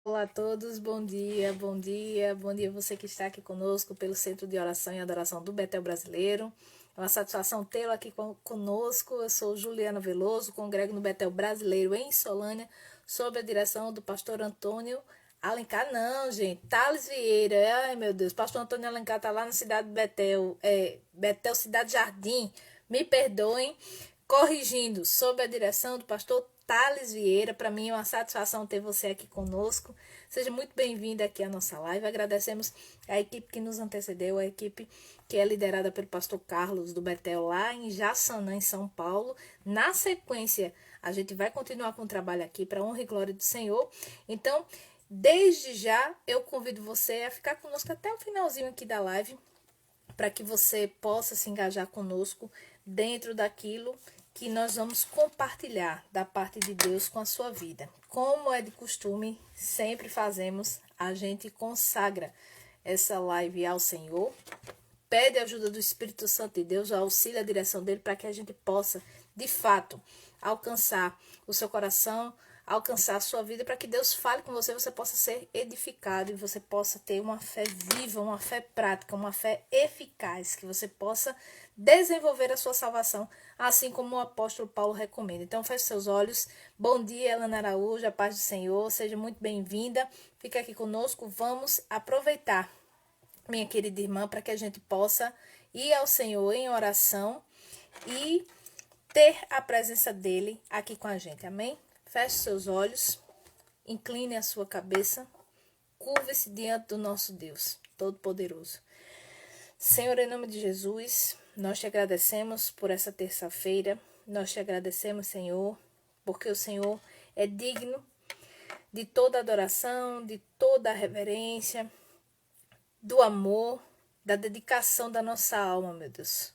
Olá a todos, bom dia você que está aqui conosco pelo Centro de Oração e Adoração do Betel Brasileiro. É uma satisfação tê-lo aqui conosco. Eu sou Juliana Veloso, congrego no Betel Brasileiro em Solânia, sob a direção do pastor Antônio Alencar, não, gente, Thales Vieira. Ai, meu Deus, pastor Antônio Alencar está lá na cidade de Betel, Betel Cidade Jardim. Me perdoem, corrigindo, sob a direção do pastor Thales Vieira. Para mim é uma satisfação ter você aqui conosco. Seja muito bem-vindo aqui à nossa live. Agradecemos a equipe que nos antecedeu, a equipe que é liderada pelo pastor Carlos do Betel lá em Jaçanã, em São Paulo. Na sequência, a gente vai continuar com o trabalho aqui para honra e glória do Senhor. Então, desde já, eu convido você a ficar conosco até o finalzinho aqui da live, para que você possa se engajar conosco dentro daquilo que nós vamos compartilhar da parte de Deus com a sua vida. Como é de costume, sempre fazemos, a gente consagra essa live ao Senhor, pede a ajuda do Espírito Santo de Deus, o auxílio, a direção dele, para que a gente possa, de fato, alcançar o seu coração, alcançar a sua vida, para que Deus fale com você, você possa ser edificado e você possa ter uma fé viva, uma fé prática, uma fé eficaz, que você possa desenvolver a sua salvação, assim como o apóstolo Paulo recomenda. Então, feche seus olhos. Bom dia, Elana Araújo, a paz do Senhor, seja muito bem-vinda. Fica aqui conosco, vamos aproveitar, minha querida irmã, para que a gente possa ir ao Senhor em oração e ter a presença dele aqui com a gente, amém? Feche seus olhos, incline a sua cabeça, curve-se diante do nosso Deus Todo-Poderoso. Senhor, em nome de Jesus, nós te agradecemos por essa terça-feira, nós te agradecemos, Senhor, porque o Senhor é digno de toda adoração, de toda reverência, do amor, da dedicação da nossa alma, meu Deus,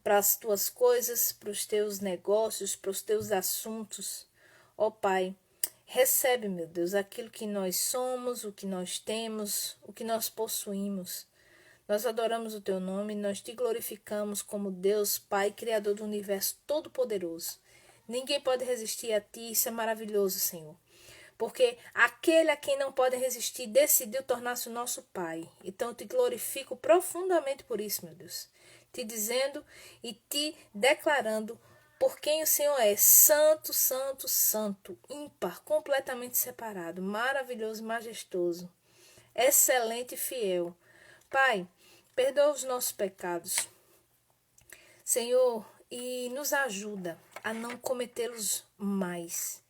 para as tuas coisas, para os teus negócios, para os teus assuntos. Ó Pai, recebe, meu Deus, aquilo que nós somos, o que nós temos, o que nós possuímos. Nós adoramos o teu nome, nós te glorificamos como Deus, Pai, Criador do universo todo-poderoso. Ninguém pode resistir a ti, isso é maravilhoso, Senhor. Porque aquele a quem não pode resistir decidiu tornar-se o nosso Pai. Então eu te glorifico profundamente por isso, meu Deus. Te dizendo e te declarando por quem o Senhor é. Santo, santo, santo, ímpar, completamente separado, maravilhoso, majestoso, excelente e fiel. Pai, perdoa os nossos pecados, Senhor, e nos ajuda a não cometê-los mais.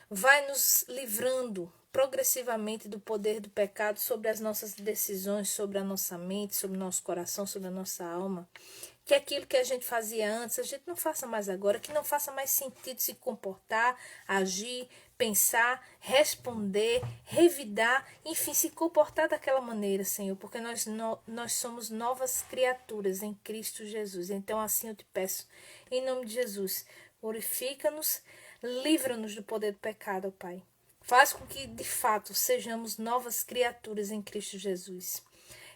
Vai nos livrando progressivamente do poder do pecado sobre as nossas decisões, sobre a nossa mente, sobre o nosso coração, sobre a nossa alma. Que aquilo que a gente fazia antes, a gente não faça mais agora, que não faça mais sentido se comportar, agir, pensar, responder, revidar, enfim, se comportar daquela maneira, Senhor, porque nós somos novas criaturas em Cristo Jesus. Então, assim eu te peço, em nome de Jesus, glorifica-nos, livra-nos do poder do pecado, ó Pai. Faz com que, de fato, sejamos novas criaturas em Cristo Jesus.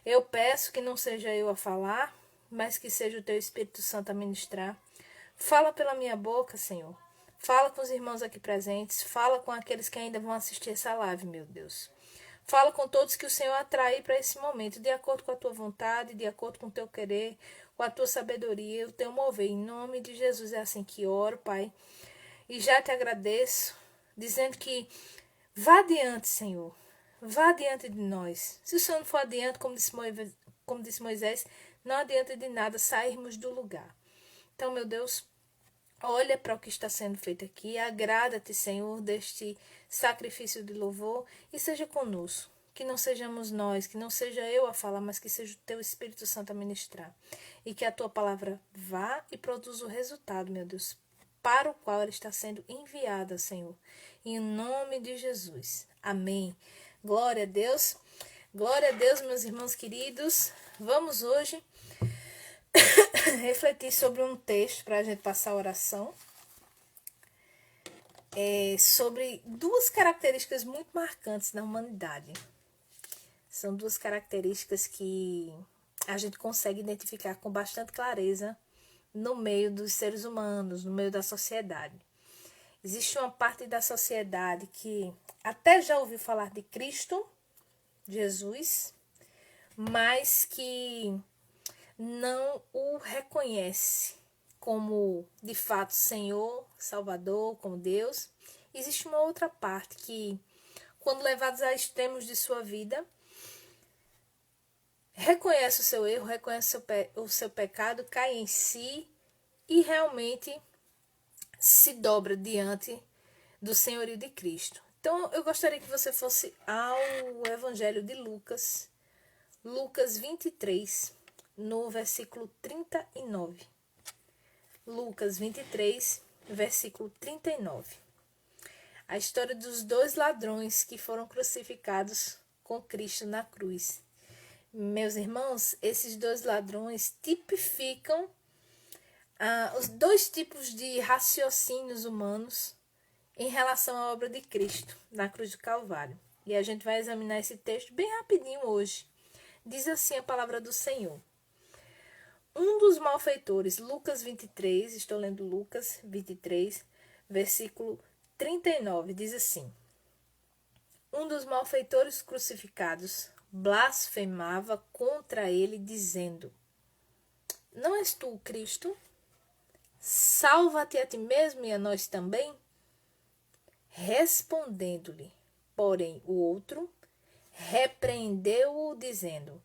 Eu peço que não seja eu a falar, mas que seja o teu Espírito Santo a ministrar. Fala pela minha boca, Senhor. Fala com os irmãos aqui presentes. Fala com aqueles que ainda vão assistir essa live, meu Deus. Fala com todos que o Senhor atrair para esse momento, de acordo com a tua vontade, de acordo com o teu querer, com a tua sabedoria, o teu mover. Em nome de Jesus é assim que oro, Pai. E já te agradeço, dizendo que vá adiante, Senhor. Vá adiante de nós. Se o Senhor não for adiante, como disse Moisés, não adianta de nada sairmos do lugar. Então, meu Deus, olha para o que está sendo feito aqui. Agrada-te, Senhor, deste sacrifício de louvor e seja conosco. Que não sejamos nós, que não seja eu a falar, mas que seja o teu Espírito Santo a ministrar. E que a tua palavra vá e produza o resultado, meu Deus, para o qual ela está sendo enviada, Senhor. Em nome de Jesus. Amém. Glória a Deus. Glória a Deus, meus irmãos queridos. Vamos hoje refletir sobre um texto para a gente passar a oração. Sobre duas características muito marcantes na humanidade. São duas características que a gente consegue identificar com bastante clareza no meio dos seres humanos, no meio da sociedade. Existe uma parte da sociedade que até já ouviu falar de Cristo, Jesus, mas que não o reconhece como, de fato, Senhor, Salvador, como Deus. Existe uma outra parte que, quando levados a extremos de sua vida, reconhece o seu erro, reconhece o seu pecado, cai em si e realmente se dobra diante do senhorio de Cristo. Então, eu gostaria que você fosse ao Evangelho de Lucas, Lucas 23, no versículo 39. Lucas 23, versículo 39. A história dos dois ladrões que foram crucificados com Cristo na cruz. Meus irmãos, esses dois ladrões tipificam os dois tipos de raciocínios humanos em relação à obra de Cristo na cruz do Calvário. E a gente vai examinar esse texto bem rapidinho hoje. Diz assim a palavra do Senhor. Um dos malfeitores, Lucas 23, estou lendo Lucas 23, versículo 39, diz assim: Um dos malfeitores crucificados blasfemava contra ele, dizendo: Não és tu o Cristo? Salva-te a ti mesmo e a nós também. Respondendo-lhe, porém, o outro repreendeu-o, dizendo: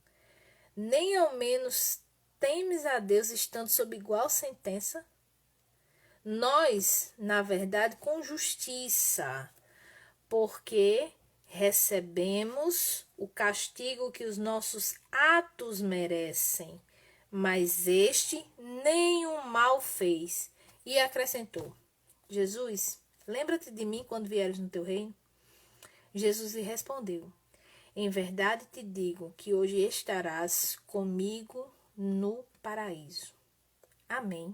Nem ao menos temes a Deus estando sob igual sentença? Nós, na verdade, com justiça, porque recebemos o castigo que os nossos atos merecem, mas este nenhum mal fez. E acrescentou: Jesus, lembra-te de mim quando vieres no teu reino? Jesus lhe respondeu: Em verdade te digo que hoje estarás comigo no paraíso. Amém.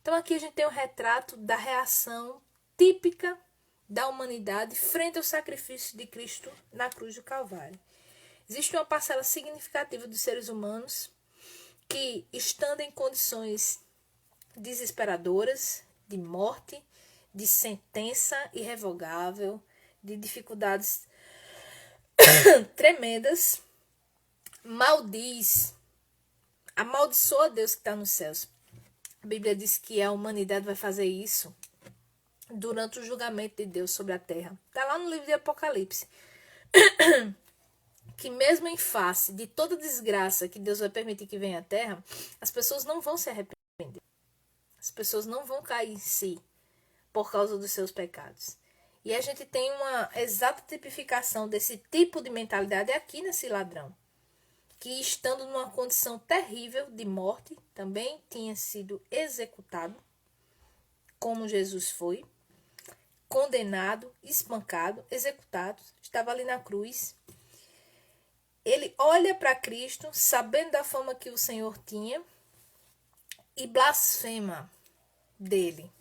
Então aqui a gente tem um retrato da reação típica da humanidade frente ao sacrifício de Cristo na cruz do Calvário. Existe uma parcela significativa dos seres humanos que, estando em condições desesperadoras, de morte, de sentença irrevogável, de dificuldades tremendas, amaldiçoa Deus que está nos céus. A Bíblia diz que a humanidade vai fazer isso durante o julgamento de Deus sobre a terra. Está lá no livro de Apocalipse. Que mesmo em face de toda desgraça que Deus vai permitir que venha à terra, as pessoas não vão se arrepender. As pessoas não vão cair em si por causa dos seus pecados. E a gente tem uma exata tipificação desse tipo de mentalidade aqui nesse ladrão, que estando numa condição terrível de morte, também tinha sido executado, como Jesus foi, condenado, espancado, executado, estava ali na cruz. Ele olha para Cristo, sabendo da fama que o Senhor tinha, e blasfema dele.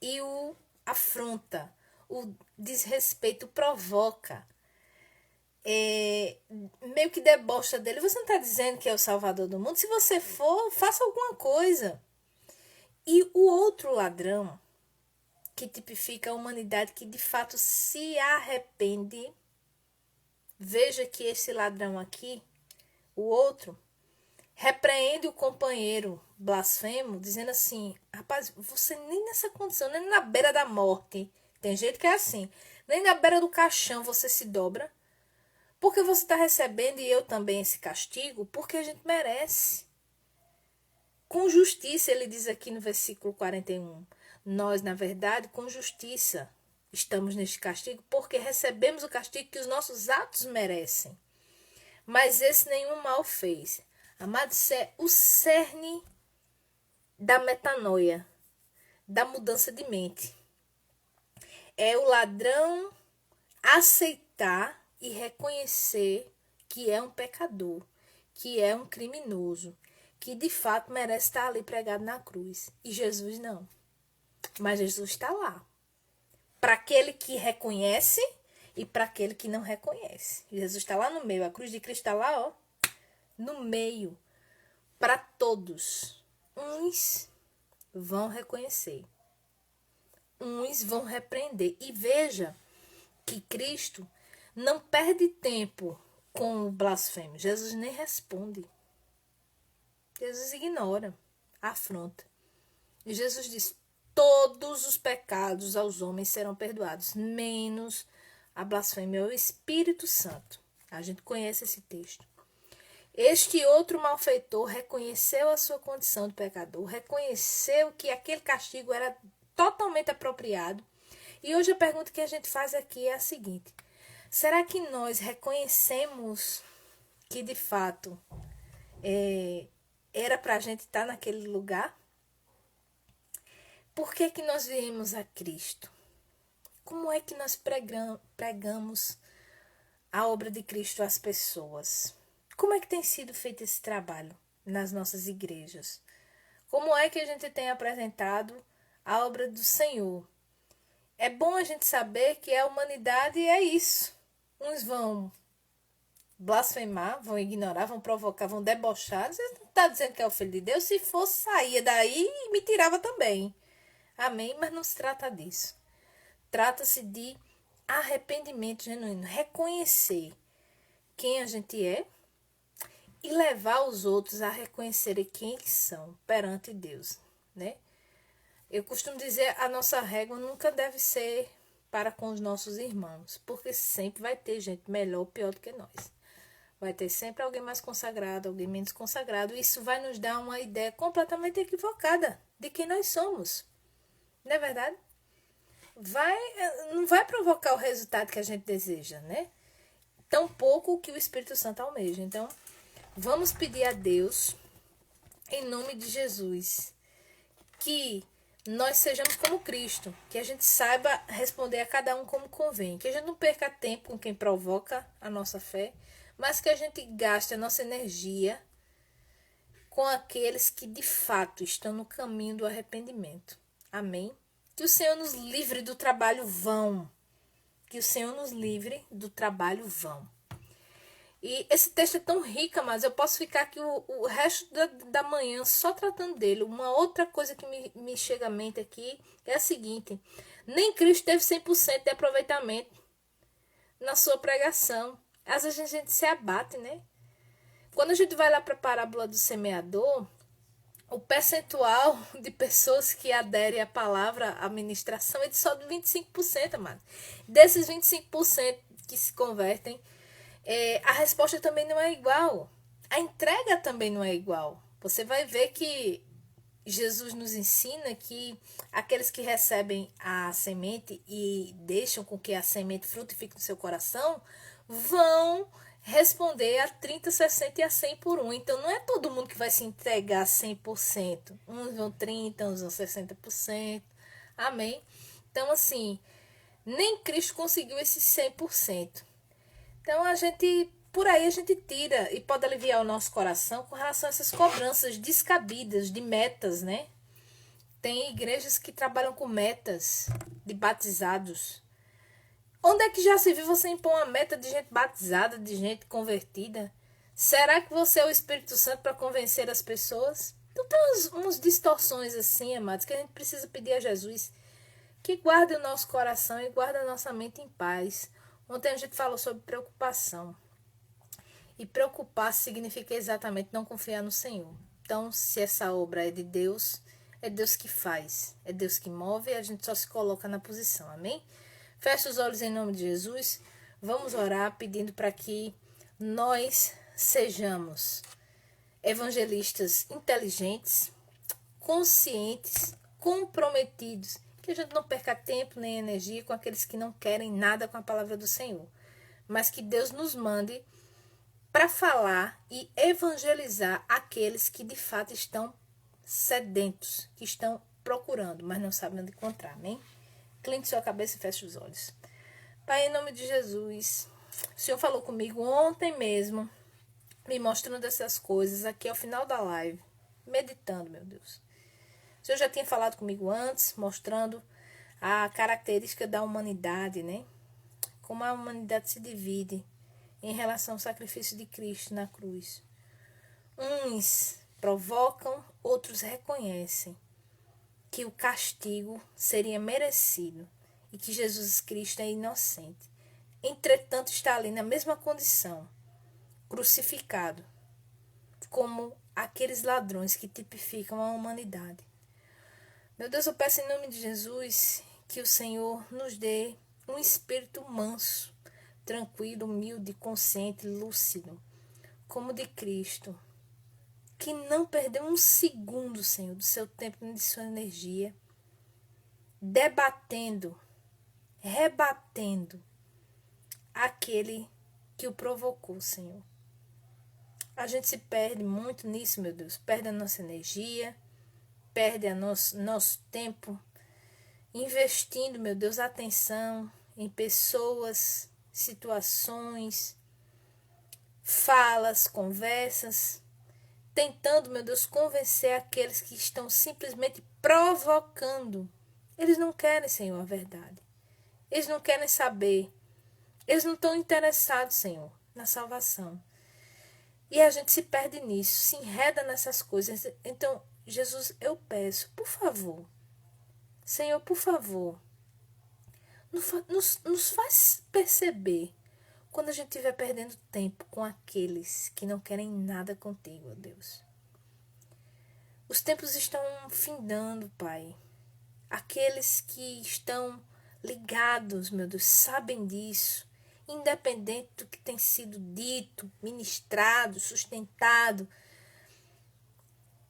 E o afronta, o desrespeito provoca. Meio que debocha dele. Você não está dizendo que é o Salvador do mundo? Se você for, faça alguma coisa. E o outro ladrão, que tipifica a humanidade que de fato se arrepende. Veja que esse ladrão aqui, o outro, repreende o companheiro blasfemo, dizendo assim: rapaz, você nem nessa condição, nem na beira da morte. Tem gente que é assim. Nem na beira do caixão você se dobra. Porque você está recebendo, e eu também, esse castigo, porque a gente merece. Com justiça, ele diz aqui no versículo 41. Nós, na verdade, com justiça, estamos neste castigo, porque recebemos o castigo que os nossos atos merecem. Mas esse nenhum mal fez. Amado, isso é o cerne da metanoia, da mudança de mente. É o ladrão aceitar e reconhecer que é um pecador, que é um criminoso, que de fato merece estar ali pregado na cruz. E Jesus não. Mas Jesus está lá. Para aquele que reconhece e para aquele que não reconhece. Jesus está lá no meio. A cruz de Cristo está lá, ó, no meio. Para todos. Uns vão reconhecer. uns vão repreender. E veja que Cristo não perde tempo com o blasfêmio. Jesus nem responde. Jesus ignora, afronta. E Jesus diz: todos os pecados aos homens serão perdoados, menos a blasfêmia ao Espírito Santo. A gente conhece esse texto. Este outro malfeitor reconheceu a sua condição de pecador, reconheceu que aquele castigo era totalmente apropriado. E hoje a pergunta que a gente faz aqui é a seguinte: será que nós reconhecemos que de fato era para a gente estar naquele lugar? Por que que nós viemos a Cristo? Como é que nós pregamos a obra de Cristo às pessoas? Como é que tem sido feito esse trabalho nas nossas igrejas? Como é que a gente tem apresentado a obra do Senhor? É bom a gente saber que a humanidade é isso. Uns vão blasfemar, vão ignorar, vão provocar, vão debochar. Você não está dizendo que é o Filho de Deus? Se fosse, saía daí e me tirava também. Amém? Mas não se trata disso. Trata-se de arrependimento genuíno. Reconhecer quem a gente é e levar os outros a reconhecerem quem eles são perante Deus, né? Eu costumo dizer, a nossa régua nunca deve ser para com os nossos irmãos, porque sempre vai ter gente melhor ou pior do que nós. Vai ter sempre alguém mais consagrado, alguém menos consagrado. Isso vai nos dar uma ideia completamente equivocada de quem nós somos. Não é verdade? Não vai provocar o resultado que a gente deseja, né? Tampouco o que o Espírito Santo almeja. Então, vamos pedir a Deus, em nome de Jesus, que nós sejamos como Cristo, que a gente saiba responder a cada um como convém, que a gente não perca tempo com quem provoca a nossa fé, mas que a gente gaste a nossa energia com aqueles que de fato estão no caminho do arrependimento. Amém? Que o Senhor nos livre do trabalho vão. Que o Senhor nos livre do trabalho vão. E esse texto é tão rico, mas eu posso ficar aqui o resto da manhã só tratando dele. Uma outra coisa que me chega à mente aqui é a seguinte: nem Cristo teve 100% de aproveitamento na sua pregação. Às vezes a gente se abate, né? Quando a gente vai lá para a parábola do semeador, o percentual de pessoas que aderem à palavra, à ministração, é de só de 25%, amado. Desses 25% que se convertem, a resposta também não é igual. A entrega também não é igual. Você vai ver que Jesus nos ensina que aqueles que recebem a semente e deixam com que a semente frutifique no seu coração, vão responder a 30, 60 e a 100 por um. Então, não é todo mundo que vai se entregar 100%. Uns vão 30%, uns vão 60%. Amém? Então, assim, nem Cristo conseguiu esse 100%. Então, por aí a gente tira e pode aliviar o nosso coração com relação a essas cobranças descabidas de metas, né? Tem igrejas que trabalham com metas de batizados. Onde é que já se viu você impor uma meta de gente batizada, de gente convertida? Será que você é o Espírito Santo para convencer as pessoas? Então tem umas distorções assim, amados, que a gente precisa pedir a Jesus que guarde o nosso coração e guarde a nossa mente em paz. Ontem a gente falou sobre preocupação. E preocupar significa exatamente não confiar no Senhor. Então, se essa obra é Deus que faz, é Deus que move, e a gente só se coloca na posição, amém? Feche os olhos em nome de Jesus. Vamos orar pedindo para que nós sejamos evangelistas inteligentes, conscientes, comprometidos, que a gente não perca tempo nem energia com aqueles que não querem nada com a palavra do Senhor, mas que Deus nos mande para falar e evangelizar aqueles que de fato estão sedentos, que estão procurando, mas não sabem onde encontrar, amém? Clique sua cabeça e feche os olhos. Pai, em nome de Jesus, o Senhor falou comigo ontem mesmo, me mostrando essas coisas aqui ao final da live, meditando, meu Deus. O Senhor já tinha falado comigo antes, mostrando a característica da humanidade, né? Como a humanidade se divide em relação ao sacrifício de Cristo na cruz. Uns provocam, outros reconhecem. que o castigo seria merecido e que Jesus Cristo é inocente. Entretanto, está ali na mesma condição, crucificado, como aqueles ladrões que tipificam a humanidade. Meu Deus, eu peço em nome de Jesus que o Senhor nos dê um espírito manso, tranquilo, humilde, consciente, lúcido, como de Cristo, que não perdeu um segundo, Senhor, do seu tempo e de sua energia, debatendo, rebatendo aquele que o provocou, Senhor. A gente se perde muito nisso, meu Deus. Perde a nossa energia, perde nosso tempo, investindo, meu Deus, atenção em pessoas, situações, falas, conversas, tentando, meu Deus, convencer aqueles que estão simplesmente provocando. Eles não querem, Senhor, a verdade. Eles não querem saber. Eles não estão interessados, Senhor, na salvação. E a gente se perde nisso, se enreda nessas coisas. Então, Jesus, eu peço, por favor, Senhor, por favor, nos faz perceber quando a gente estiver perdendo tempo com aqueles que não querem nada contigo, ó Deus. Os tempos estão findando, Pai. Aqueles que estão ligados, meu Deus, sabem disso. Independente do que tem sido dito, ministrado, sustentado,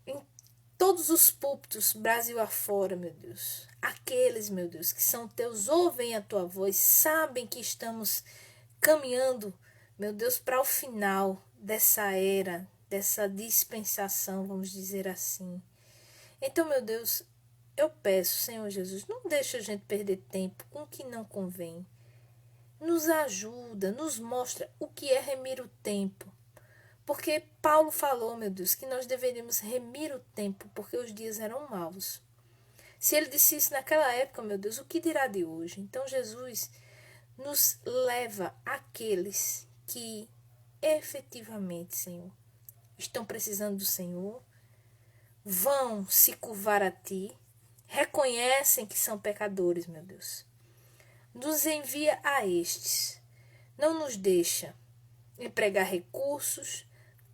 em todos os púlpitos, Brasil afora, meu Deus. Aqueles, meu Deus, que são teus, ouvem a tua voz, sabem que estamos caminhando, meu Deus, para o final dessa era, dessa dispensação, vamos dizer assim. Então, meu Deus, eu peço, Senhor Jesus, não deixe a gente perder tempo com o que não convém. Nos ajuda, nos mostra o que é remir o tempo. Porque Paulo falou, meu Deus, que nós deveríamos remir o tempo, porque os dias eram maus. Se ele disse isso naquela época, meu Deus, o que dirá de hoje? Então, Jesus nos leva àqueles que efetivamente, Senhor, estão precisando do Senhor, vão se curvar a Ti, reconhecem que são pecadores, meu Deus. Nos envia a estes. Não nos deixa empregar recursos,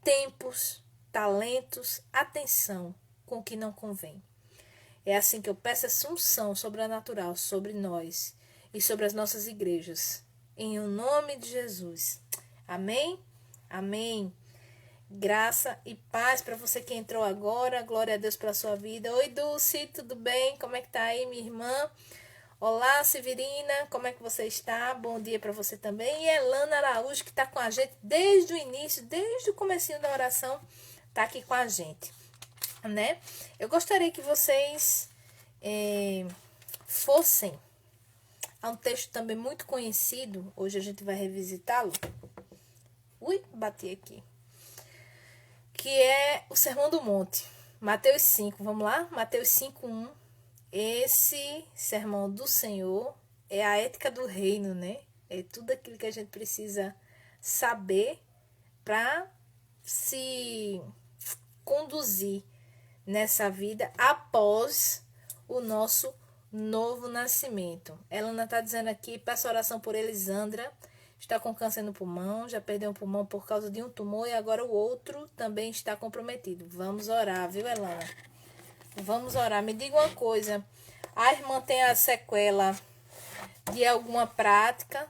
tempos, talentos, atenção com o que não convém. É assim que eu peço essa unção sobrenatural sobre nós e sobre as nossas igrejas. Em o nome de Jesus. Amém? Amém. Graça e paz para você que entrou agora. Glória a Deus pela sua vida. Oi, Dulce, tudo bem? Como é que tá aí, minha irmã? Olá, Severina, como é que você está? Bom dia para você também. E Elana Araújo, que está com a gente desde o início, desde o comecinho da oração, está aqui com a gente, né? Eu gostaria que vocês fossem a um texto também muito conhecido. Hoje a gente vai revisitá-lo. Ui, bati aqui. Que é o Sermão do Monte. Mateus 5, vamos lá? Mateus 5:1. Esse sermão do Senhor é a ética do reino, né? É tudo aquilo que a gente precisa saber para se conduzir nessa vida após o nosso novo nascimento. Ela está dizendo aqui, peço oração por Elisandra, está com câncer no pulmão, já perdeu um pulmão por causa de um tumor e agora o outro também está comprometido. Vamos orar, viu, Elana? Vamos orar. Me diga uma coisa. A irmã tem a sequela de alguma prática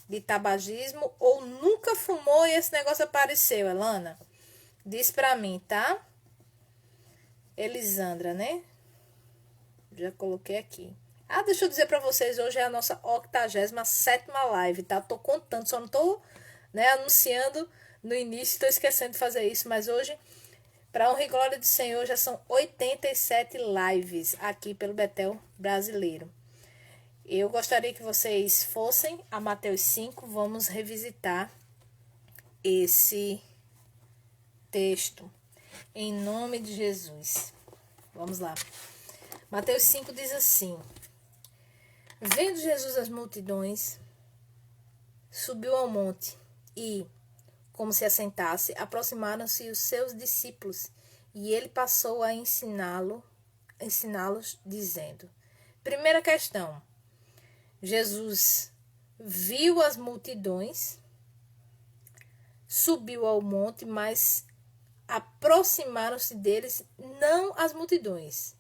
de tabagismo ou nunca fumou e esse negócio apareceu, Elana? Diz pra mim, tá? Elisandra, né? Já coloquei aqui. Ah, deixa eu dizer pra vocês, hoje é a nossa 87ª live, tá? Tô contando, só não tô, né, anunciando no início, tô esquecendo de fazer isso, mas hoje, para honra e glória do Senhor, já são 87 lives aqui pelo Betel Brasileiro. Eu gostaria que vocês fossem a Mateus 5, vamos revisitar esse texto em nome de Jesus. Vamos lá. Mateus 5 diz assim: vendo Jesus as multidões, subiu ao monte e, como se assentasse, aproximaram-se os seus discípulos, e ele passou a ensiná-los ensiná-los dizendo. Primeira questão. Jesus viu as multidões, subiu ao monte, mas aproximaram-se deles não as multidões.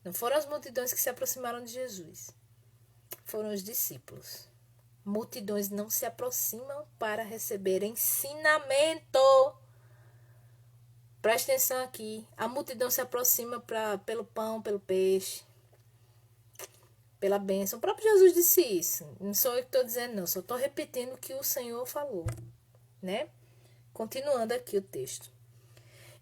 Não foram as multidões que se aproximaram de Jesus. Foram os discípulos. Multidões não se aproximam para receber ensinamento. Preste atenção aqui. A multidão se aproxima pelo pão, pelo peixe, pela bênção. O próprio Jesus disse isso. Não sou eu que estou dizendo, não. Só estou repetindo o que o Senhor falou, né? Continuando aqui o texto.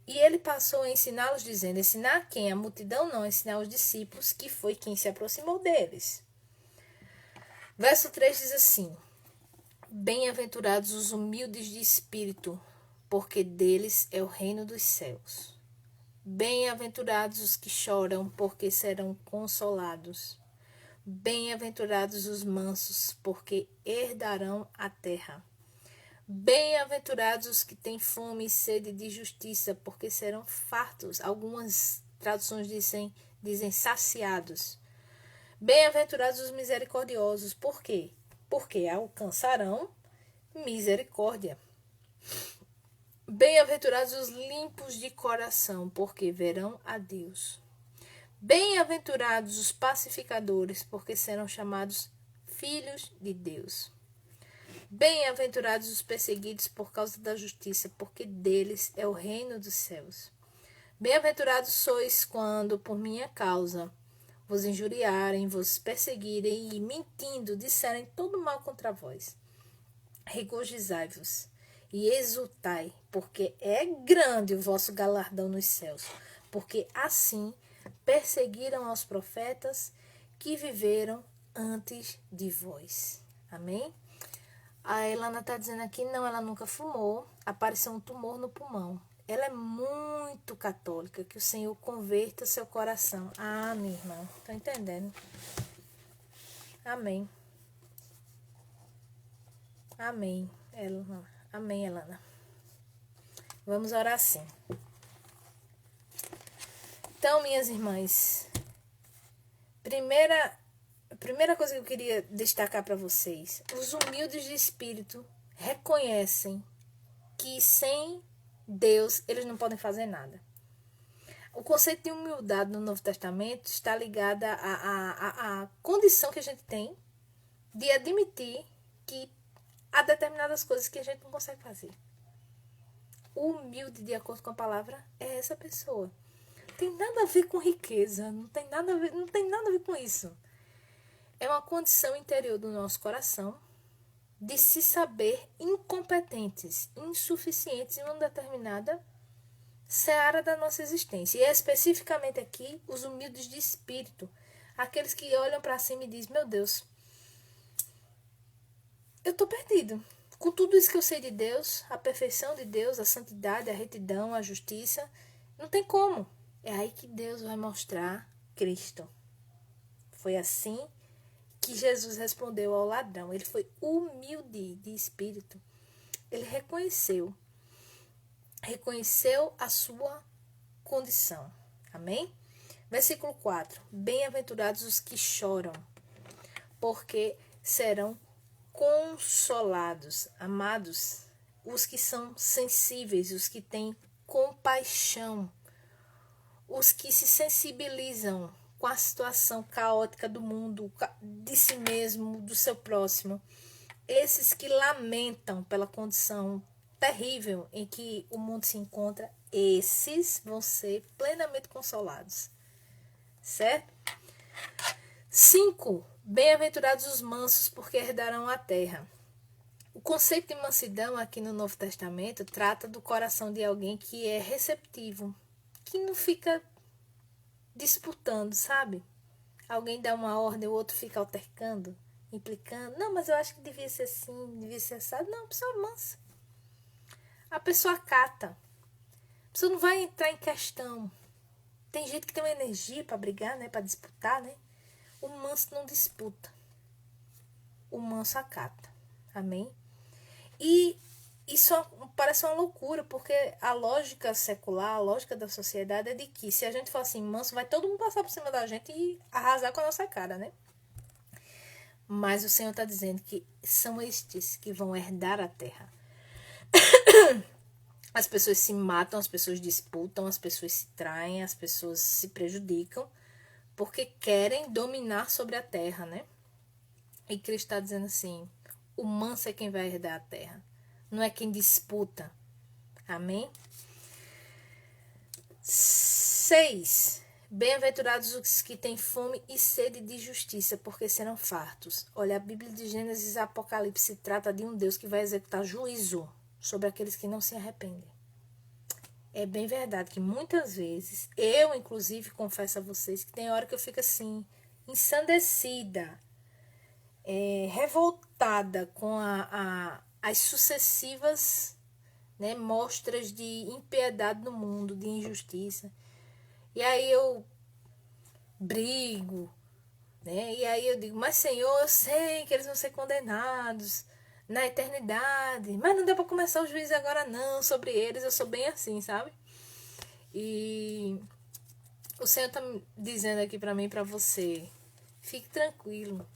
E ele passou a ensiná-los, dizendo, ensinar quem? A multidão não, ensinar os discípulos, que foi quem se aproximou deles. Verso 3 diz assim, bem-aventurados os humildes de espírito, porque deles é o reino dos céus. Bem-aventurados os que choram, porque serão consolados. Bem-aventurados os mansos, porque herdarão a terra. Bem-aventurados os que têm fome e sede de justiça, porque serão fartos. Algumas traduções dizem saciados. Bem-aventurados os misericordiosos. Por quê? Porque alcançarão misericórdia. Bem-aventurados os limpos de coração, porque verão a Deus. Bem-aventurados os pacificadores, porque serão chamados filhos de Deus. Bem-aventurados os perseguidos por causa da justiça, porque deles é o reino dos céus. Bem-aventurados sois quando, por minha causa, vos injuriarem, vos perseguirem e, mentindo, disserem todo mal contra vós. Regozijai-vos e exultai, porque é grande o vosso galardão nos céus, porque assim perseguiram aos profetas que viveram antes de vós. Amém? A Elana está dizendo aqui, não, ela nunca fumou, apareceu um tumor no pulmão. Ela é muito católica, que o Senhor converta seu coração. Ah, minha irmã, tô entendendo. Amém. Amém, Elana. Amém, Elana. Vamos orar assim. Então, minhas irmãs, primeira coisa que eu queria destacar para vocês, os humildes de espírito reconhecem que sem Deus eles não podem fazer nada. O conceito de humildade no Novo Testamento está ligado à condição que a gente tem de admitir que há determinadas coisas que a gente não consegue fazer. O humilde, de acordo com a palavra, é essa pessoa. Não tem nada a ver com riqueza, não tem nada a ver com isso. É uma condição interior do nosso coração de se saber incompetentes, insuficientes em uma determinada seara da nossa existência. E especificamente aqui, os humildes de espírito, aqueles que olham para cima e dizem, meu Deus, eu estou perdido. Com tudo isso que eu sei de Deus, a perfeição de Deus, a santidade, a retidão, a justiça, não tem como. É aí que Deus vai mostrar Cristo. Foi assim que Jesus respondeu ao ladrão. Ele foi humilde de espírito. Ele reconheceu a sua condição. Amém? Versículo 4. Bem-aventurados os que choram, porque serão consolados. Amados, os que são sensíveis, os que têm compaixão, os que se sensibilizam com a situação caótica do mundo, de si mesmo, do seu próximo. Esses que lamentam pela condição terrível em que o mundo se encontra, esses vão ser plenamente consolados. Certo? 5. Bem-aventurados os mansos, porque herdarão a terra. O conceito de mansidão aqui no Novo Testamento trata do coração de alguém que é receptivo, que não fica disputando, sabe? Alguém dá uma ordem, o outro fica altercando, implicando. Não, mas eu acho que devia ser assim, devia ser assado. Não, a pessoa é mansa. A pessoa acata. A pessoa não vai entrar em questão. Tem gente que tem uma energia para brigar, né? Para disputar, né? O manso não disputa. O manso acata. Amém? E só um parece uma loucura, porque a lógica secular, a lógica da sociedade é de que se a gente for assim manso, vai todo mundo passar por cima da gente e arrasar com a nossa cara, né? Mas o Senhor está dizendo que são estes que vão herdar a terra. As pessoas se matam, as pessoas disputam, as pessoas se traem, as pessoas se prejudicam, porque querem dominar sobre a terra, né? E Cristo está dizendo assim, o manso é quem vai herdar a terra, não é quem disputa. Amém? 6. Bem-aventurados os que têm fome e sede de justiça, porque serão fartos. Olha, a Bíblia de Gênesis e Apocalipse trata de um Deus que vai executar juízo sobre aqueles que não se arrependem. É bem verdade que muitas vezes, eu inclusive confesso a vocês, que tem hora que eu fico assim, ensandecida, revoltada com as sucessivas, né, mostras de impiedade no mundo, de injustiça. E aí eu brigo, né? E aí eu digo, mas Senhor, eu sei que eles vão ser condenados na eternidade, mas não deu para começar o juízo agora não, sobre eles, eu sou bem assim, sabe? E o Senhor tá dizendo aqui para mim e para você, fique tranquilo,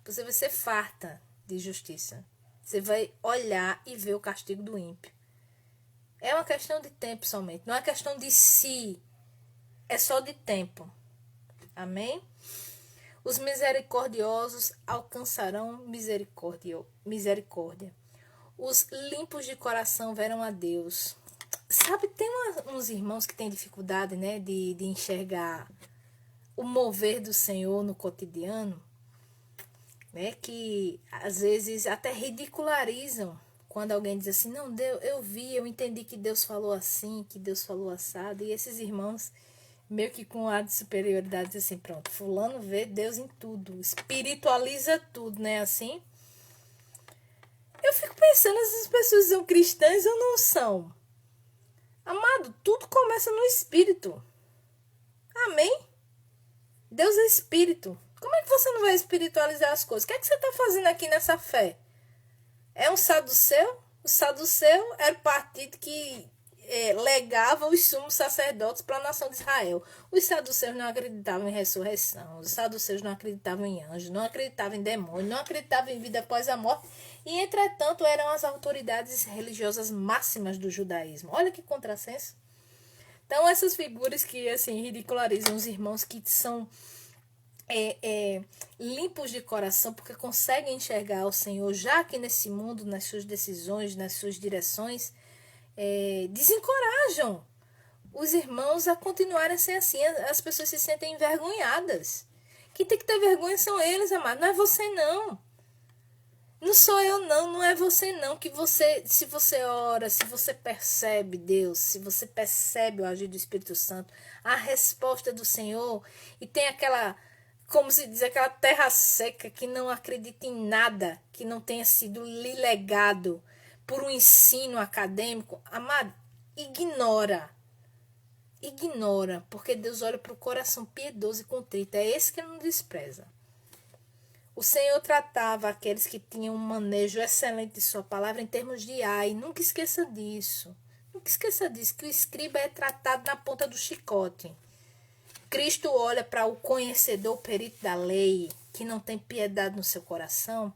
você vai ser farta de justiça, você vai olhar e ver o castigo do ímpio. É uma questão de tempo somente, não é questão de si, é só de tempo. Amém? Os misericordiosos alcançarão misericórdia. Os limpos de coração verão a Deus. Sabe, tem uns irmãos que têm dificuldade, né, de enxergar o mover do Senhor no cotidiano, né, que às vezes até ridicularizam quando alguém diz assim, não, Deus, eu entendi que Deus falou assim, que Deus falou assado, e esses irmãos meio que com ar de superioridade, assim, pronto, fulano vê Deus em tudo, espiritualiza tudo, né, assim. Eu fico pensando, essas pessoas são cristãs ou não são? Amado, tudo começa no espírito. Amém? Deus é espírito. Como é que você não vai espiritualizar as coisas? O que é que você está fazendo aqui nessa fé? É um saduceu? O saduceu era o partido que legava os sumos sacerdotes para a nação de Israel. Os saduceus não acreditavam em ressurreição, os saduceus não acreditavam em anjos, não acreditavam em demônios, não acreditavam em vida após a morte, e entretanto eram as autoridades religiosas máximas do judaísmo. Olha que contrassenso. Então essas figuras que assim ridicularizam os irmãos que são limpos de coração, porque conseguem enxergar o Senhor já aqui nesse mundo, nas suas decisões, nas suas direções, desencorajam os irmãos a continuarem a ser assim. As pessoas se sentem envergonhadas. Quem tem que ter vergonha são eles, amado. Não é você, não. Não sou eu, não. Não é você, não. Que você, se você ora, se você percebe Deus, se você percebe o agir do Espírito Santo, a resposta do Senhor, e tem aquela, como se diz, aquela terra seca que não acredita em nada que não tenha sido lhe legado por um ensino acadêmico, amado, ignora, porque Deus olha para o coração piedoso e contrito, é esse que ele não despreza. O Senhor tratava aqueles que tinham um manejo excelente de sua palavra em termos de ai, nunca esqueça disso, que o escriba é tratado na ponta do chicote. Cristo olha para o conhecedor, o perito da lei, que não tem piedade no seu coração,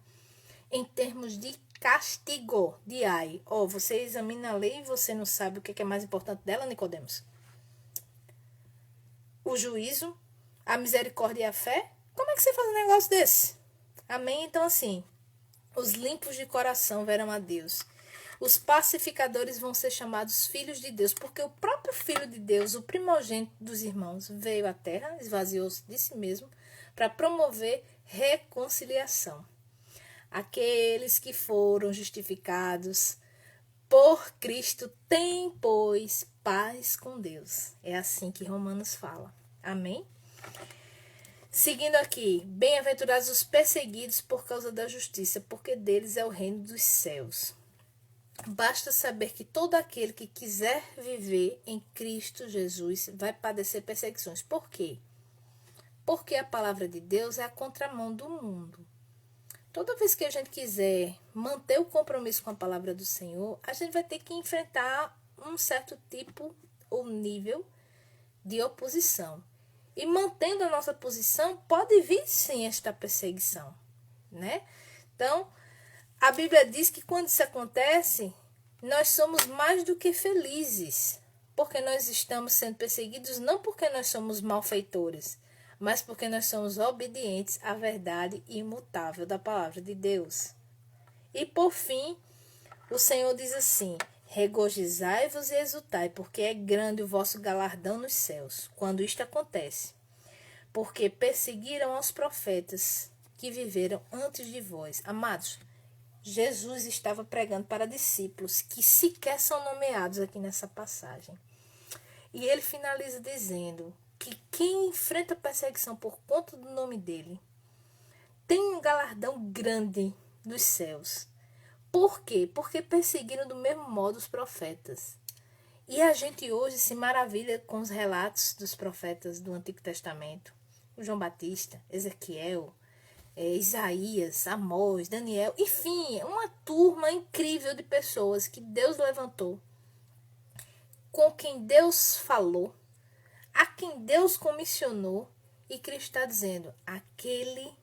em termos de castigo, de ai. Você examina a lei e você não sabe o que é mais importante dela, Nicodemos? O juízo, a misericórdia e a fé? Como é que você faz um negócio desse? Amém? Então, assim, os limpos de coração verão a Deus. Os pacificadores vão ser chamados filhos de Deus, porque o próprio Filho de Deus, o primogênito dos irmãos, veio à terra, esvaziou-se de si mesmo, para promover reconciliação. Aqueles que foram justificados por Cristo têm, pois, paz com Deus. É assim que Romanos fala. Amém? Seguindo aqui, bem-aventurados os perseguidos por causa da justiça, porque deles é o reino dos céus. Basta saber que todo aquele que quiser viver em Cristo Jesus vai padecer perseguições. Por quê? Porque a palavra de Deus é a contramão do mundo. Toda vez que a gente quiser manter o compromisso com a palavra do Senhor, a gente vai ter que enfrentar um certo tipo ou nível de oposição. E mantendo a nossa posição, pode vir sim esta perseguição, né? Então, a Bíblia diz que quando isso acontece, nós somos mais do que felizes, porque nós estamos sendo perseguidos não porque nós somos malfeitores, mas porque nós somos obedientes à verdade imutável da palavra de Deus. E por fim, o Senhor diz assim: regozijai-vos e exultai, porque é grande o vosso galardão nos céus, quando isto acontece. Porque perseguiram aos profetas que viveram antes de vós. Amados, Jesus estava pregando para discípulos que sequer são nomeados aqui nessa passagem. E ele finaliza dizendo que quem enfrenta perseguição por conta do nome dele tem um galardão grande nos céus. Por quê? Porque perseguiram do mesmo modo os profetas. E a gente hoje se maravilha com os relatos dos profetas do Antigo Testamento. O João Batista, Ezequiel, Isaías, Amós, Daniel, enfim, uma turma incrível de pessoas que Deus levantou, com quem Deus falou, a quem Deus comissionou, e Cristo está dizendo: aquele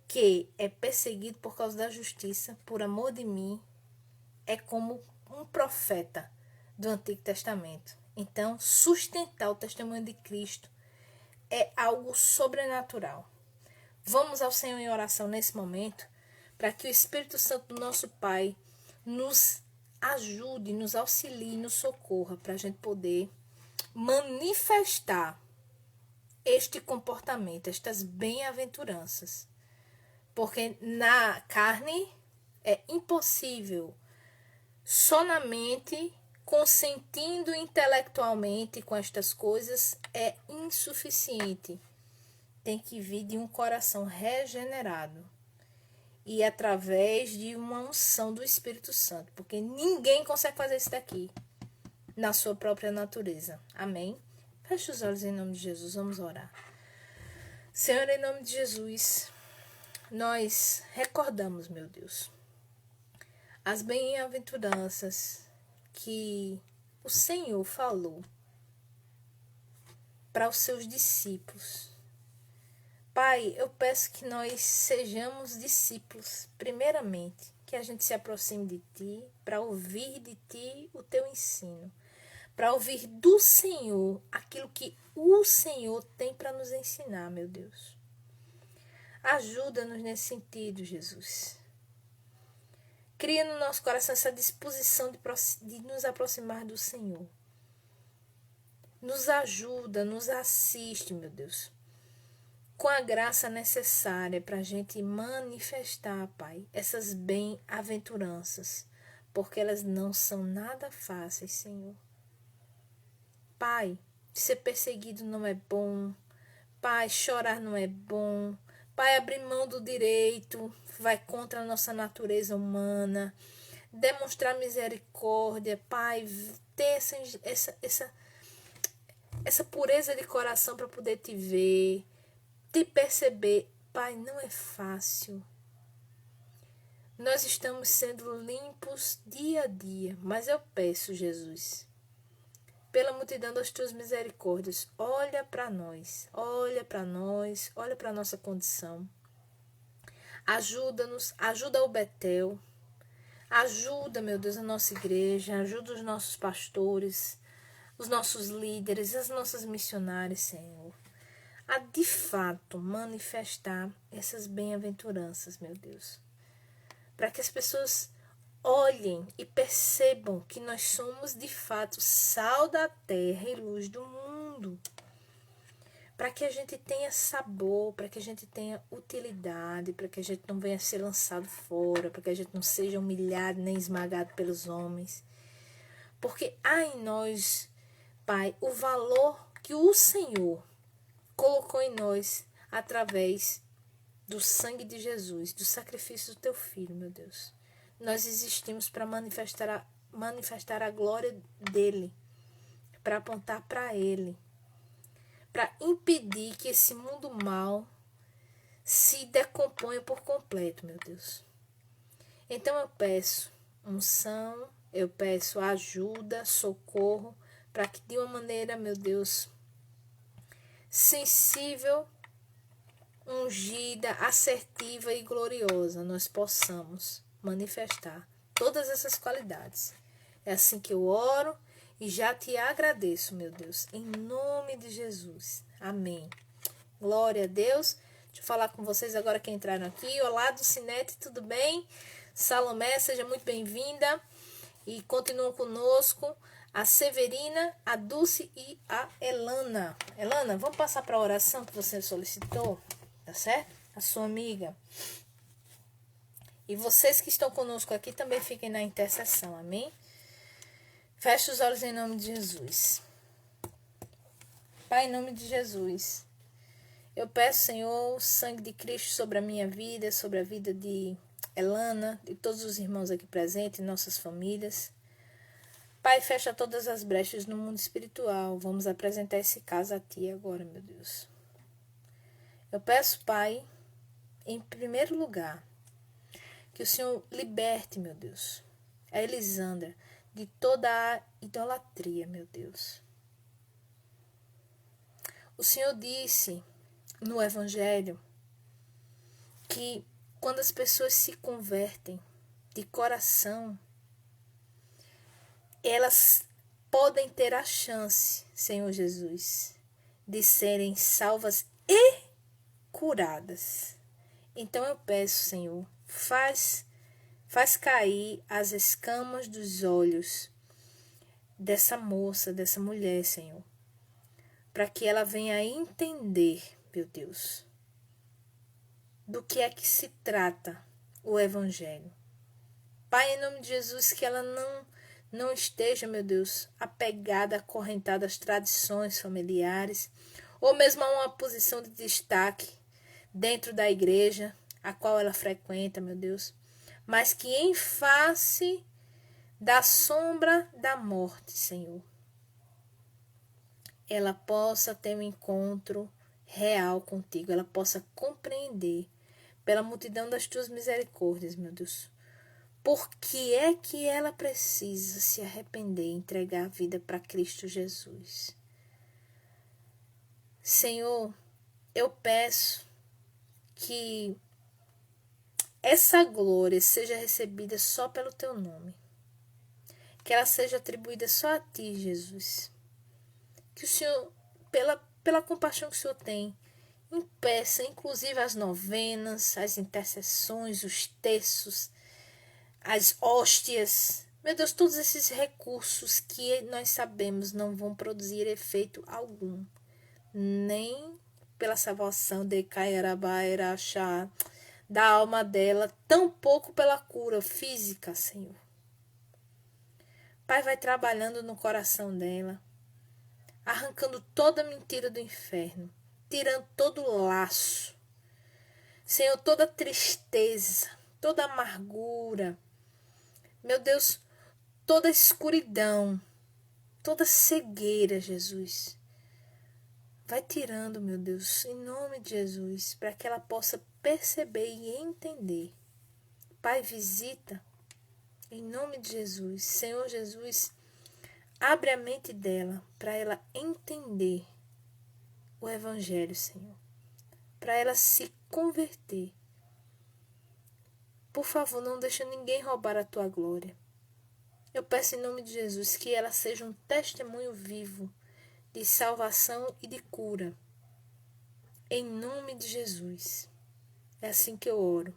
que é perseguido por causa da justiça, por amor de mim, é como um profeta do Antigo Testamento. Então, sustentar o testemunho de Cristo é algo sobrenatural. Vamos ao Senhor em oração nesse momento, para que o Espírito Santo do nosso Pai nos ajude, nos auxilie, nos socorra, para a gente poder manifestar este comportamento, estas bem-aventuranças. Porque na carne é impossível, só na mente, consentindo intelectualmente com estas coisas, é insuficiente. Tem que vir de um coração regenerado e através de uma unção do Espírito Santo, porque ninguém consegue fazer isso daqui na sua própria natureza. Amém? Feche os olhos em nome de Jesus, vamos orar. Senhor, em nome de Jesus, nós recordamos, meu Deus, as bem-aventuranças que o Senhor falou para os seus discípulos. Pai, eu peço que nós sejamos discípulos, primeiramente, que a gente se aproxime de Ti, para ouvir de Ti o Teu ensino, para ouvir do Senhor aquilo que o Senhor tem para nos ensinar, meu Deus. Ajuda-nos nesse sentido, Jesus. Cria no nosso coração essa disposição de nos aproximar do Senhor. Nos ajuda, nos assiste, meu Deus, com a graça necessária para a gente manifestar, Pai, essas bem-aventuranças, porque elas não são nada fáceis, Senhor. Pai, ser perseguido não é bom. Pai, chorar não é bom. Pai, abrir mão do direito vai contra a nossa natureza humana. Demonstrar misericórdia, Pai, ter essa pureza de coração para poder te ver, te perceber. Pai, não é fácil. Nós estamos sendo limpos dia a dia, mas eu peço, Jesus, pela multidão das tuas misericórdias, olha para nós, olha para a nossa condição. Ajuda-nos, ajuda o Betel, ajuda, meu Deus, a nossa igreja, ajuda os nossos pastores, os nossos líderes, as nossas missionárias, Senhor, a de fato manifestar essas bem-aventuranças, meu Deus, para que as pessoas olhem e percebam que nós somos de fato sal da terra e luz do mundo, para que a gente tenha sabor, para que a gente tenha utilidade, para que a gente não venha a ser lançado fora, para que a gente não seja humilhado nem esmagado pelos homens, porque há em nós, Pai, o valor que o Senhor colocou em nós através do sangue de Jesus, do sacrifício do Teu Filho, meu Deus. Nós existimos para manifestar a glória dEle, para apontar para Ele, para impedir que esse mundo mal se decomponha por completo, meu Deus. Então eu peço unção, eu peço ajuda, socorro, para que de uma maneira, meu Deus, sensível, ungida, assertiva e gloriosa, nós possamos manifestar todas essas qualidades. É assim que eu oro e já te agradeço, meu Deus, em nome de Jesus. Amém. Glória a Deus. Deixa eu falar com vocês agora que entraram aqui. Olá, Dulcinete, tudo bem? Salomé, seja muito bem-vinda. E continuam conosco a Severina, a Dulce e a Elana. Elana, vamos passar para a oração que você solicitou, tá certo? A sua amiga. E vocês que estão conosco aqui também fiquem na intercessão, amém? Feche os olhos em nome de Jesus. Pai, em nome de Jesus, eu peço, Senhor, o sangue de Cristo sobre a minha vida, sobre a vida de Elana, de todos os irmãos aqui presentes, nossas famílias. Pai, fecha todas as brechas no mundo espiritual. Vamos apresentar esse caso a Ti agora, meu Deus. Eu peço, Pai, em primeiro lugar, que o Senhor liberte, meu Deus, a Elisandra de toda a idolatria, meu Deus. O Senhor disse no Evangelho que quando as pessoas se convertem de coração, elas podem ter a chance, Senhor Jesus, de serem salvas e curadas. Então eu peço, Senhor, faz cair as escamas dos olhos dessa moça, dessa mulher, Senhor, para que ela venha a entender, meu Deus, do que é que se trata o Evangelho. Pai, em nome de Jesus, que ela não esteja, meu Deus, apegada, acorrentada às tradições familiares, ou mesmo a uma posição de destaque dentro da igreja a qual ela frequenta, meu Deus, mas que em face da sombra da morte, Senhor, ela possa ter um encontro real contigo, ela possa compreender pela multidão das tuas misericórdias, meu Deus, por que é que ela precisa se arrepender e entregar a vida para Cristo Jesus. Senhor, eu peço que essa glória seja recebida só pelo Teu nome. Que ela seja atribuída só a Ti, Jesus. Que o Senhor, pela compaixão que o Senhor tem, impeça inclusive as novenas, as intercessões, os terços, as hóstias. Meu Deus, todos esses recursos que nós sabemos não vão produzir efeito algum. Nem pela salvação de Kairabá-Erachá, da alma dela, tampouco pela cura física, Senhor. Pai, vai trabalhando no coração dela, arrancando toda mentira do inferno, tirando todo o laço. Senhor, toda tristeza, toda amargura, meu Deus, toda escuridão, toda cegueira, Jesus. Vai tirando, meu Deus, em nome de Jesus, para que ela possa perceber e entender. Pai, visita, em nome de Jesus. Senhor Jesus, abre a mente dela para ela entender o Evangelho, Senhor. Para ela se converter. Por favor, não deixa ninguém roubar a Tua glória. Eu peço em nome de Jesus que ela seja um testemunho vivo de salvação e de cura. Em nome de Jesus. É assim que eu oro.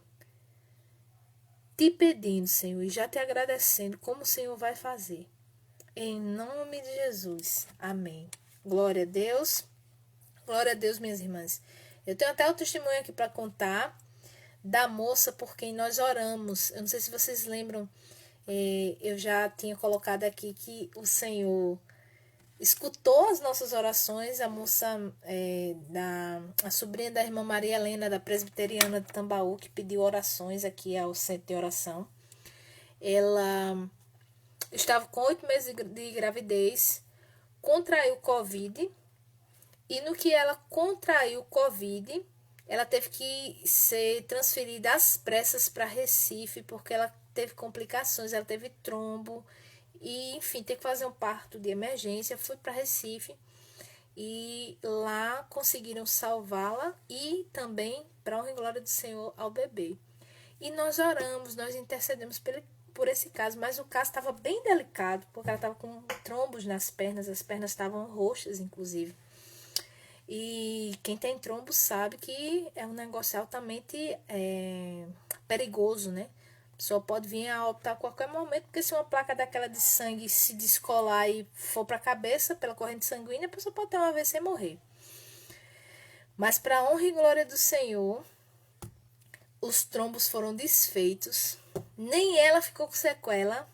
Te pedindo, Senhor, e já te agradecendo como o Senhor vai fazer. Em nome de Jesus. Amém. Glória a Deus. Glória a Deus, minhas irmãs. Eu tenho até o testemunho aqui para contar da moça por quem nós oramos. Eu não sei se vocês lembram, eu já tinha colocado aqui que o Senhor escutou as nossas orações. A moça, a sobrinha da irmã Maria Helena, da presbiteriana de Tambaú, que pediu orações aqui ao centro de oração. Ela estava com 8 meses de gravidez, contraiu Covid, e no que ela contraiu Covid, ela teve que ser transferida às pressas para Recife, porque ela teve complicações, ela teve trombo. E, enfim, teve que fazer um parto de emergência. Fui para Recife. E lá conseguiram salvá-la e também, para honra e glória do Senhor, ao bebê. E nós oramos, nós intercedemos por esse caso, mas o caso estava bem delicado, porque ela estava com trombos nas pernas, as pernas estavam roxas, inclusive. E quem tem trombo sabe que é um negócio altamente perigoso, né? A pessoa pode vir a óbito a qualquer momento, porque se uma placa daquela de sangue se descolar e for para a cabeça pela corrente sanguínea, a pessoa pode ter um AVC e morrer. Mas para a honra e glória do Senhor, os trombos foram desfeitos, nem ela ficou com sequela,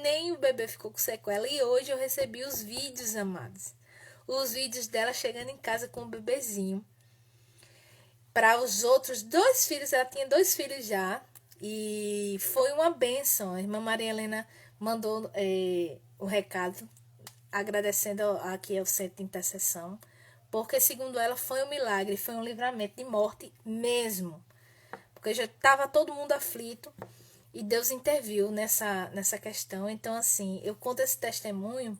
nem o bebê ficou com sequela. E hoje eu recebi os vídeos, amados. Os vídeos dela chegando em casa com o bebezinho. Para os outros 2 filhos, ela tinha 2 filhos já. E foi uma bênção. A irmã Maria Helena mandou o recado, agradecendo aqui ao Centro de Intercessão. Porque, segundo ela, foi um milagre, foi um livramento de morte mesmo. Porque já estava todo mundo aflito e Deus interviu nessa questão. Então, assim, eu conto esse testemunho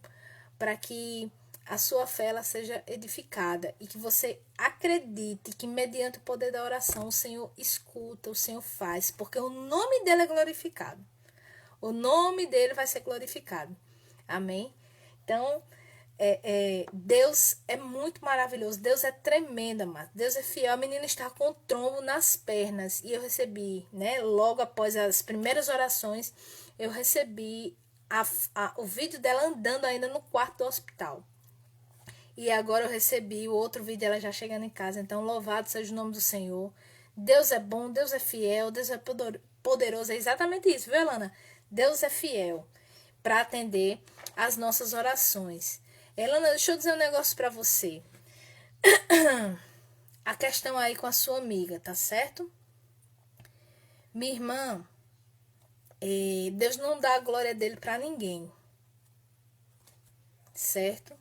para que a sua fé ela seja edificada e que você acredite que mediante o poder da oração o Senhor escuta, o Senhor faz, porque o nome dele é glorificado. O nome dele vai ser glorificado. Amém? Então, Deus é muito maravilhoso, Deus é tremendo, amado. Deus é fiel. A menina está com trombo nas pernas e eu recebi, né, logo após as primeiras orações, eu recebi o vídeo dela andando ainda no quarto do hospital. E agora eu recebi o outro vídeo dela já chegando em casa. Então, louvado seja o nome do Senhor. Deus é bom, Deus é fiel, Deus é poderoso. É exatamente isso, viu, Elana? Deus é fiel para atender as nossas orações. Elana, deixa eu dizer um negócio para você. A questão aí com a sua amiga, tá certo? Minha irmã, Deus não dá a glória dele para ninguém. Certo?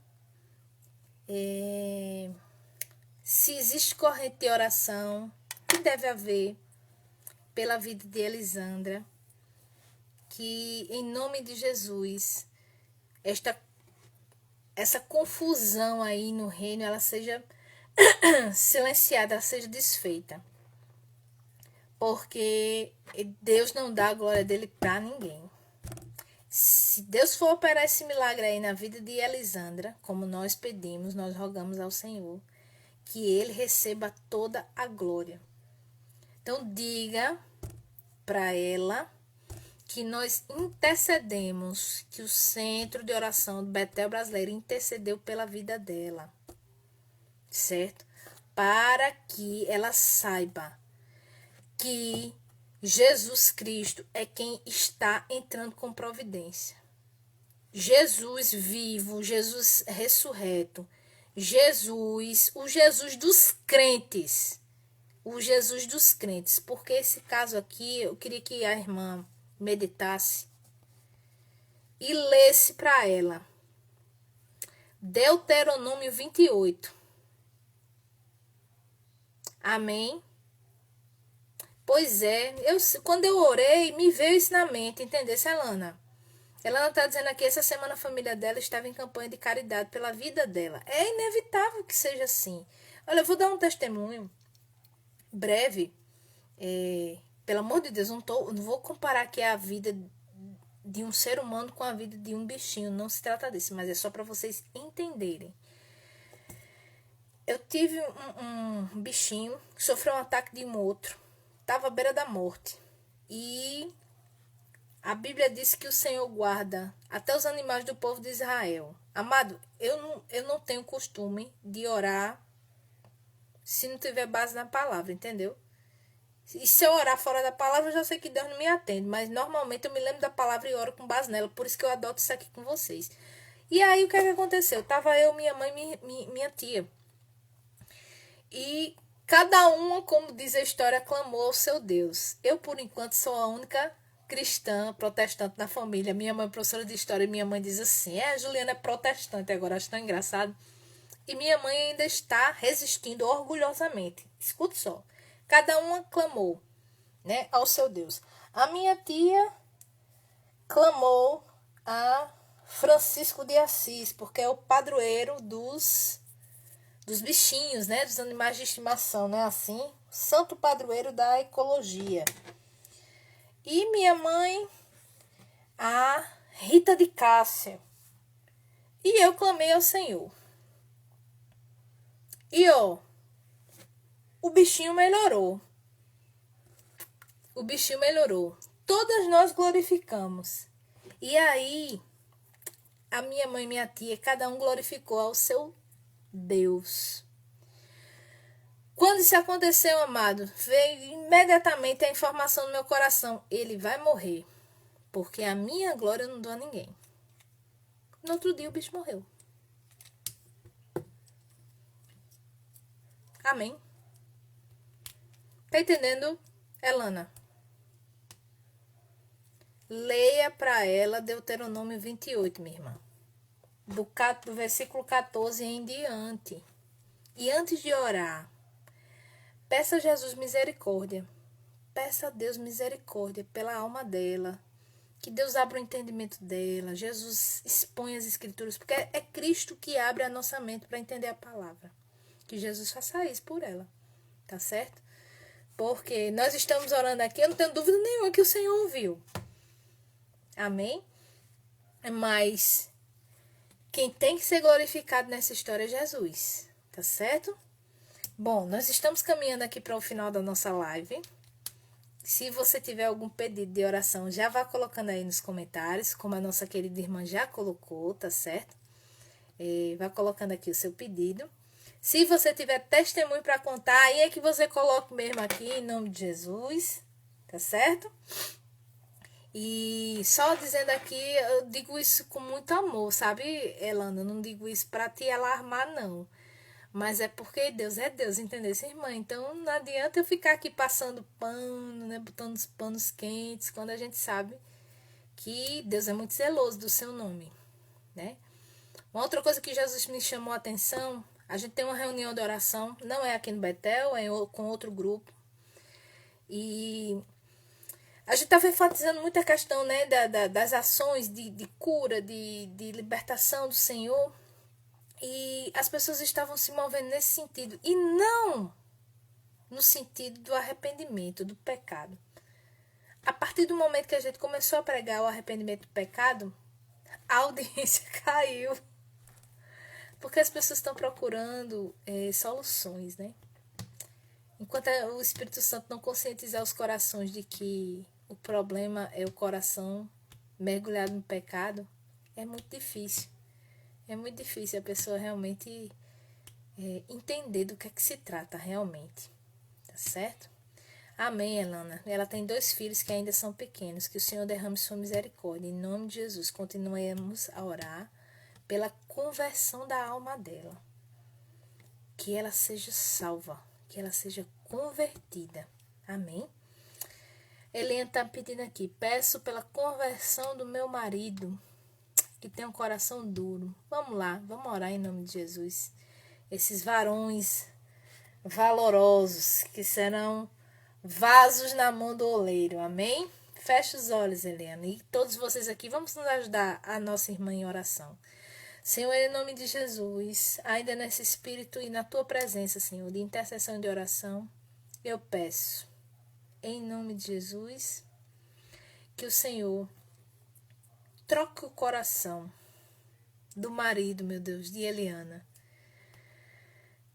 Se existe corrente de oração, que deve haver pela vida de Elisandra, que em nome de Jesus, essa confusão aí no reino, ela seja silenciada, ela seja desfeita. Porque Deus não dá a glória dele para ninguém. Se Deus for operar esse milagre aí na vida de Elisandra, como nós pedimos, nós rogamos ao Senhor, que ele receba toda a glória. Então, diga para ela que nós intercedemos, que o Centro de Oração do Betel Brasileiro intercedeu pela vida dela, certo? Para que ela saiba que Jesus Cristo é quem está entrando com providência. Jesus vivo, Jesus ressurreto, Jesus, o Jesus dos crentes. O Jesus dos crentes. Porque esse caso aqui, eu queria que a irmã meditasse e lesse para ela. Deuteronômio 28. Amém? Pois é, quando eu orei, me veio isso na mente, entendeu, Elana? Elana está dizendo aqui, essa semana a família dela estava em campanha de caridade pela vida dela. É inevitável que seja assim. Olha, eu vou dar um testemunho breve. Pelo amor de Deus, não vou comparar aqui a vida de um ser humano com a vida de um bichinho. Não se trata disso, mas é só para vocês entenderem. Eu tive um bichinho que sofreu um ataque de um outro. Estava à beira da morte. E a Bíblia diz que o Senhor guarda até os animais do povo de Israel. Amado, eu não tenho costume de orar se não tiver base na palavra, entendeu? E se eu orar fora da palavra, eu já sei que Deus não me atende. Mas normalmente eu me lembro da palavra e oro com base nela. Por isso que eu adoto isso aqui com vocês. E aí o que é que aconteceu? Tava eu, minha mãe e minha tia. E cada uma, como diz a história, clamou ao seu Deus. Eu, por enquanto, sou a única cristã, protestante na família. Minha mãe é professora de história e minha mãe diz assim, a Juliana é protestante agora, acho tão engraçado. E minha mãe ainda está resistindo orgulhosamente. Escute só. Cada uma clamou, né, ao seu Deus. A minha tia clamou a Francisco de Assis, porque é o padroeiro dos bichinhos, né? Dos animais de estimação, né? Assim, santo padroeiro da ecologia. E minha mãe, a Rita de Cássia. E eu clamei ao Senhor. E ó, o bichinho melhorou. O bichinho melhorou. Todas nós glorificamos. E aí, a minha mãe e minha tia, cada um glorificou ao seu Deus. Quando isso aconteceu, amado, veio imediatamente a informação no meu coração: ele vai morrer, porque a minha glória eu não dou a ninguém. No outro dia o bicho morreu. Amém? Tá entendendo, Elana? Leia para ela Deuteronômio 28, minha irmã. Do versículo 14 em diante. E antes de orar, peça a Jesus misericórdia. Peça a Deus misericórdia pela alma dela. Que Deus abra o entendimento dela. Jesus expõe as escrituras. Porque é Cristo que abre a nossa mente para entender a palavra. Que Jesus faça isso por ela. Tá certo? Porque nós estamos orando aqui. Eu não tenho dúvida nenhuma que o Senhor ouviu. Amém? Mas quem tem que ser glorificado nessa história é Jesus. Tá certo? Bom, nós estamos caminhando aqui para o final da nossa live. Se você tiver algum pedido de oração, já vá colocando aí nos comentários, como a nossa querida irmã já colocou, tá certo? Vá colocando aqui o seu pedido. Se você tiver testemunho para contar, aí é que você coloca mesmo aqui, em nome de Jesus, tá certo? E só dizendo aqui, eu digo isso com muito amor, sabe, Elana? Eu não digo isso para te alarmar, não. Mas é porque Deus é Deus, entendeu, irmã? Então não adianta eu ficar aqui passando pano, né? Botando os panos quentes, quando a gente sabe que Deus é muito zeloso do seu nome, né? Uma outra coisa que Jesus me chamou a atenção, a gente tem uma reunião de oração, não é aqui no Betel, é com outro grupo. E a gente estava enfatizando muito a questão, né, das ações de cura, de libertação do Senhor. E as pessoas estavam se movendo nesse sentido. E não no sentido do arrependimento, do pecado. A partir do momento que a gente começou a pregar o arrependimento do pecado, a audiência caiu. Porque as pessoas estão procurando soluções, né? Enquanto o Espírito Santo não conscientizar os corações de que o problema é o coração mergulhado no pecado, é muito difícil. É muito difícil a pessoa realmente entender do que é que se trata realmente. Tá certo? Amém, Elana. Ela tem 2 filhos que ainda são pequenos. Que o Senhor derrame sua misericórdia. Em nome de Jesus, continuemos a orar pela conversão da alma dela. Que ela seja salva. Que ela seja convertida. Amém? Helena está pedindo aqui. Peço pela conversão do meu marido, que tem um coração duro. Vamos lá, vamos orar em nome de Jesus. Esses varões valorosos que serão vasos na mão do oleiro. Amém? Feche os olhos, Helena. E todos vocês aqui, vamos nos ajudar a nossa irmã em oração. Senhor, em nome de Jesus, ainda nesse espírito e na tua presença, Senhor, de intercessão e de oração, eu peço, em nome de Jesus, que o Senhor troque o coração do marido, meu Deus, de Eliana.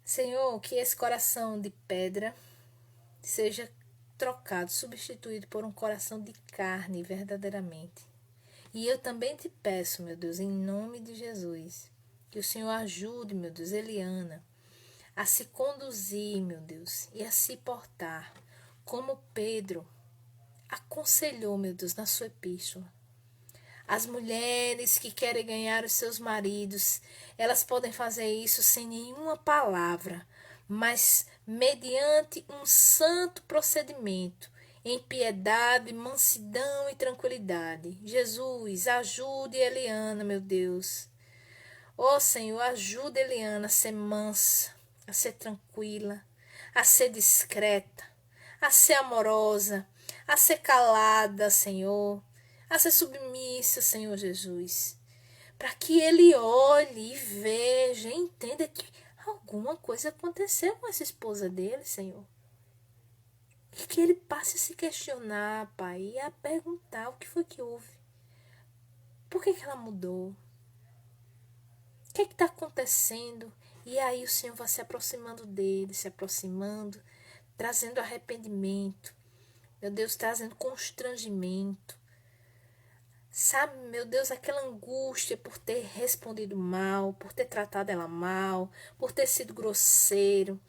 Senhor, que esse coração de pedra seja trocado, substituído por um coração de carne verdadeiramente. E eu também te peço, meu Deus, em nome de Jesus, que o Senhor ajude, meu Deus, Eliana, a se conduzir, meu Deus, e a se portar como Pedro aconselhou, meu Deus, na sua epístola. As mulheres que querem ganhar os seus maridos, elas podem fazer isso sem nenhuma palavra, mas mediante um santo procedimento, em piedade, mansidão e tranquilidade. Jesus, ajude Eliana, meu Deus. Ó Senhor, ajude Eliana a ser mansa, a ser tranquila, a ser discreta, a ser amorosa, a ser calada, Senhor. a ser submissa, Senhor Jesus. Para que ele olhe e veja, entenda que alguma coisa aconteceu com essa esposa dele, Senhor. E que ele passe a se questionar, Pai, e a perguntar o que foi que houve. Por que ela mudou? O que está acontecendo? E aí o Senhor vai se aproximando dele, se aproximando, trazendo arrependimento. Meu Deus, trazendo constrangimento. Sabe, meu Deus, aquela angústia por ter respondido mal, por ter tratado ela mal, por ter sido grosseiro,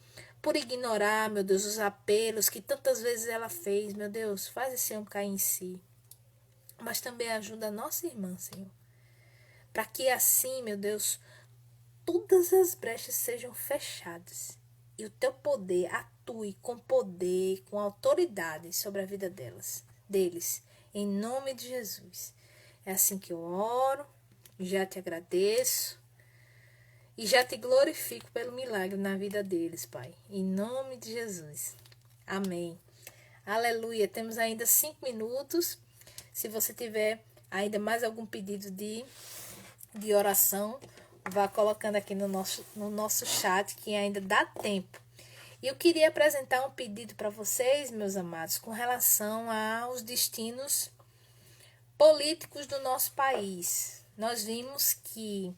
por ignorar, meu Deus, os apelos que tantas vezes ela fez. Meu Deus, faz esse homem cair em si. Mas também ajuda a nossa irmã, Senhor. Para que assim, meu Deus, todas as brechas sejam fechadas e o teu poder atue com poder, com autoridade sobre a vida deles, em nome de Jesus. É assim que eu oro, já te agradeço e já te glorifico pelo milagre na vida deles, Pai, em nome de Jesus. Amém. Aleluia. Temos ainda 5 minutos. Se você tiver ainda mais algum pedido de oração, vá colocando aqui no nosso chat, que ainda dá tempo. E eu queria apresentar um pedido para vocês, meus amados, com relação aos destinos políticos do nosso país. Nós vimos que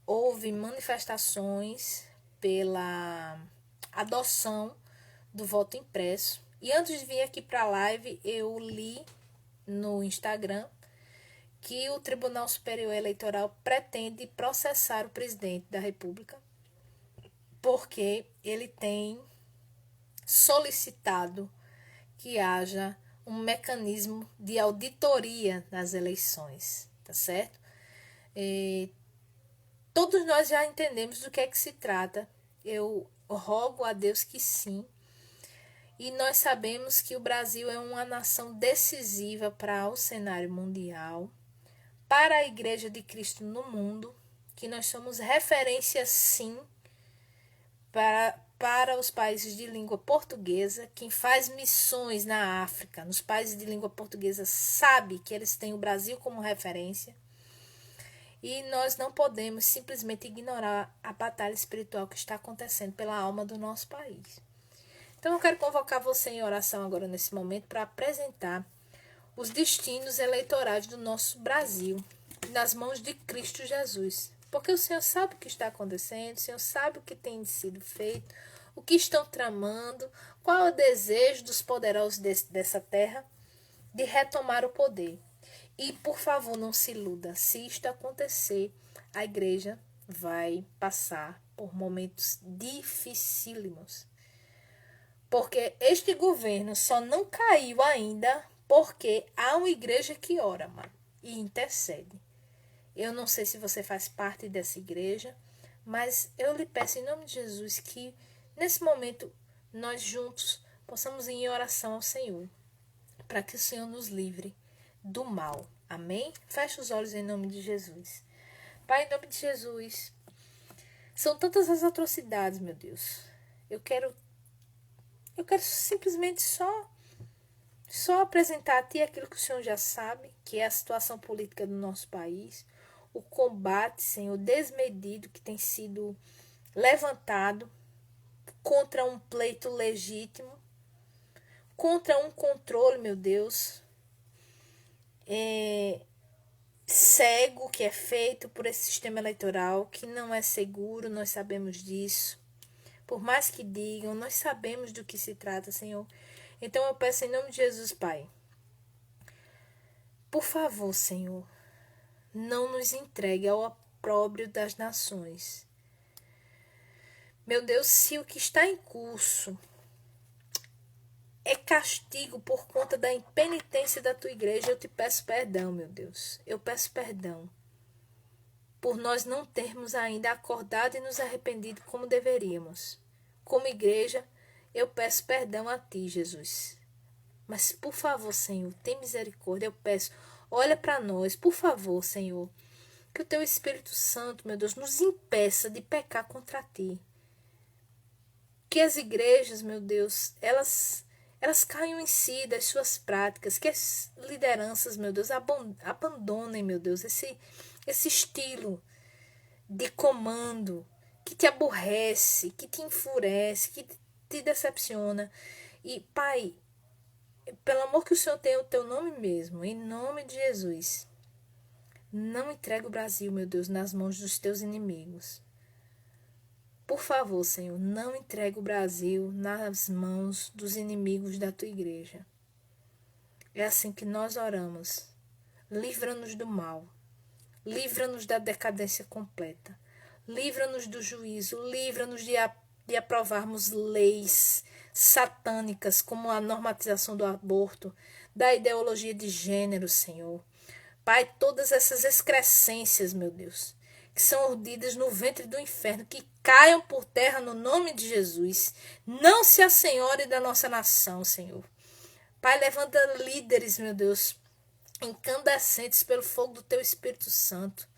houve manifestações pela adoção do voto impresso. E antes de vir aqui para a live, eu li no Instagram que o Tribunal Superior Eleitoral pretende processar o presidente da República porque ele tem solicitado que haja um mecanismo de auditoria nas eleições, tá certo? Todos nós já entendemos do que é que se trata. Eu rogo a Deus que sim. E nós sabemos que o Brasil é uma nação decisiva para o cenário mundial, para a Igreja de Cristo no mundo, que nós somos referência sim para os países de língua portuguesa. Quem faz missões na África, nos países de língua portuguesa, sabe que eles têm o Brasil como referência. E nós não podemos simplesmente ignorar a batalha espiritual que está acontecendo pela alma do nosso país. Então eu quero convocar você em oração agora nesse momento para apresentar os destinos eleitorais do nosso Brasil nas mãos de Cristo Jesus. Porque o Senhor sabe o que está acontecendo, o Senhor sabe o que tem sido feito, o que estão tramando, qual é o desejo dos poderosos dessa terra de retomar o poder. E, por favor, não se iluda. Se isto acontecer, a igreja vai passar por momentos dificílimos. Porque este governo só não caiu ainda porque há uma igreja que ora, mano, e intercede. Eu não sei se você faz parte dessa igreja, mas eu lhe peço em nome de Jesus que, nesse momento, nós juntos possamos ir em oração ao Senhor, para que o Senhor nos livre do mal. Amém? Feche os olhos em nome de Jesus. Pai, em nome de Jesus, são tantas as atrocidades, meu Deus. Eu quero simplesmente só apresentar a Ti aquilo que o Senhor já sabe, que é a situação política do nosso país, o combate, Senhor, desmedido que tem sido levantado contra um pleito legítimo, contra um controle, meu Deus, cego que é feito por esse sistema eleitoral, que não é seguro, nós sabemos disso. Por mais que digam, nós sabemos do que se trata, Senhor. Então eu peço em nome de Jesus, Pai, por favor, Senhor, não nos entregue ao opróbrio das nações. Meu Deus, se o que está em curso é castigo por conta da impenitência da Tua igreja, eu te peço perdão, meu Deus. Eu peço perdão por nós não termos ainda acordado e nos arrependido como deveríamos. Como igreja, eu peço perdão a Ti, Jesus. Mas, por favor, Senhor, tem misericórdia, eu peço. Olha para nós, por favor, Senhor. Que o Teu Espírito Santo, meu Deus, nos impeça de pecar contra Ti. Que as igrejas, meu Deus, elas elas caiam em si das suas práticas, que as lideranças, meu Deus, abandonem, meu Deus, esse estilo de comando que te aborrece, que te enfurece, que te decepciona. E, Pai, pelo amor que o Senhor tem o teu nome mesmo, em nome de Jesus, não entregue o Brasil, meu Deus, nas mãos dos teus inimigos. Por favor, Senhor, não entregue o Brasil nas mãos dos inimigos da tua igreja. É assim que nós oramos. Livra-nos do mal. Livra-nos da decadência completa. Livra-nos do juízo. Livra-nos de aprovarmos leis satânicas, como a normatização do aborto, da ideologia de gênero, Senhor. Pai, todas essas excrescências, meu Deus, que são urdidas no ventre do inferno, que caiam por terra no nome de Jesus. Não se assenhore da nossa nação, Senhor. Pai, levanta líderes, meu Deus, incandescentes pelo fogo do teu Espírito Santo.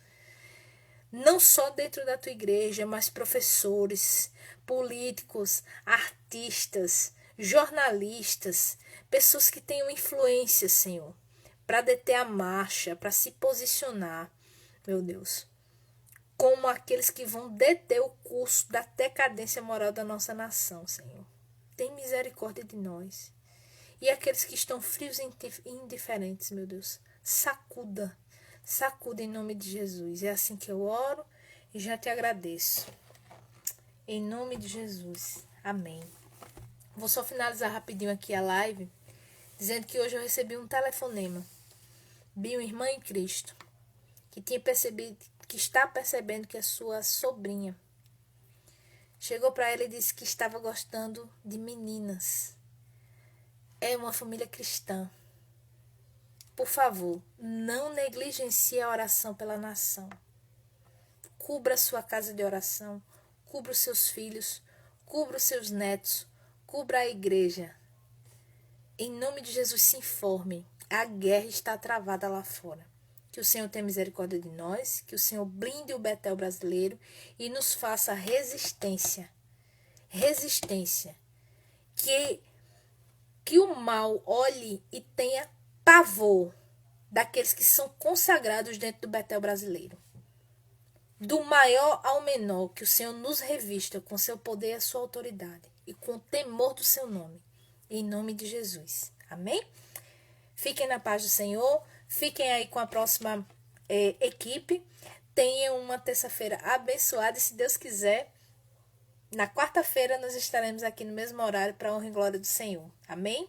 Não só dentro da tua igreja, mas professores, políticos, artistas, jornalistas, pessoas que tenham influência, Senhor, para deter a marcha, para se posicionar, meu Deus, como aqueles que vão deter o curso da decadência moral da nossa nação, Senhor. Tem misericórdia de nós. E aqueles que estão frios e indiferentes, meu Deus, sacuda em nome de Jesus. É assim que eu oro e já te agradeço. Em nome de Jesus. Amém. Vou só finalizar rapidinho aqui a live, dizendo que hoje eu recebi um telefonema de uma irmã em Cristo, que está percebendo que a sua sobrinha chegou para ela e disse que estava gostando de meninas. É uma família cristã. Por favor, não negligencie a oração pela nação. Cubra a sua casa de oração, cubra os seus filhos, cubra os seus netos, cubra a igreja. Em nome de Jesus, se informe. A guerra está travada lá fora. Que o Senhor tenha misericórdia de nós, que o Senhor blinde o Betel brasileiro e nos faça resistência. Resistência. Que o mal olhe e tenha pavor daqueles que são consagrados dentro do Betel brasileiro. Do maior ao menor, que o Senhor nos revista com seu poder e a sua autoridade e com o temor do seu nome. Em nome de Jesus. Amém? Fiquem na paz do Senhor. Fiquem aí com a próxima equipe. Tenham uma terça-feira abençoada e, se Deus quiser, na quarta-feira nós estaremos aqui no mesmo horário para a honra e glória do Senhor. Amém?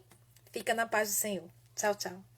Fica na paz do Senhor. Tchau, tchau.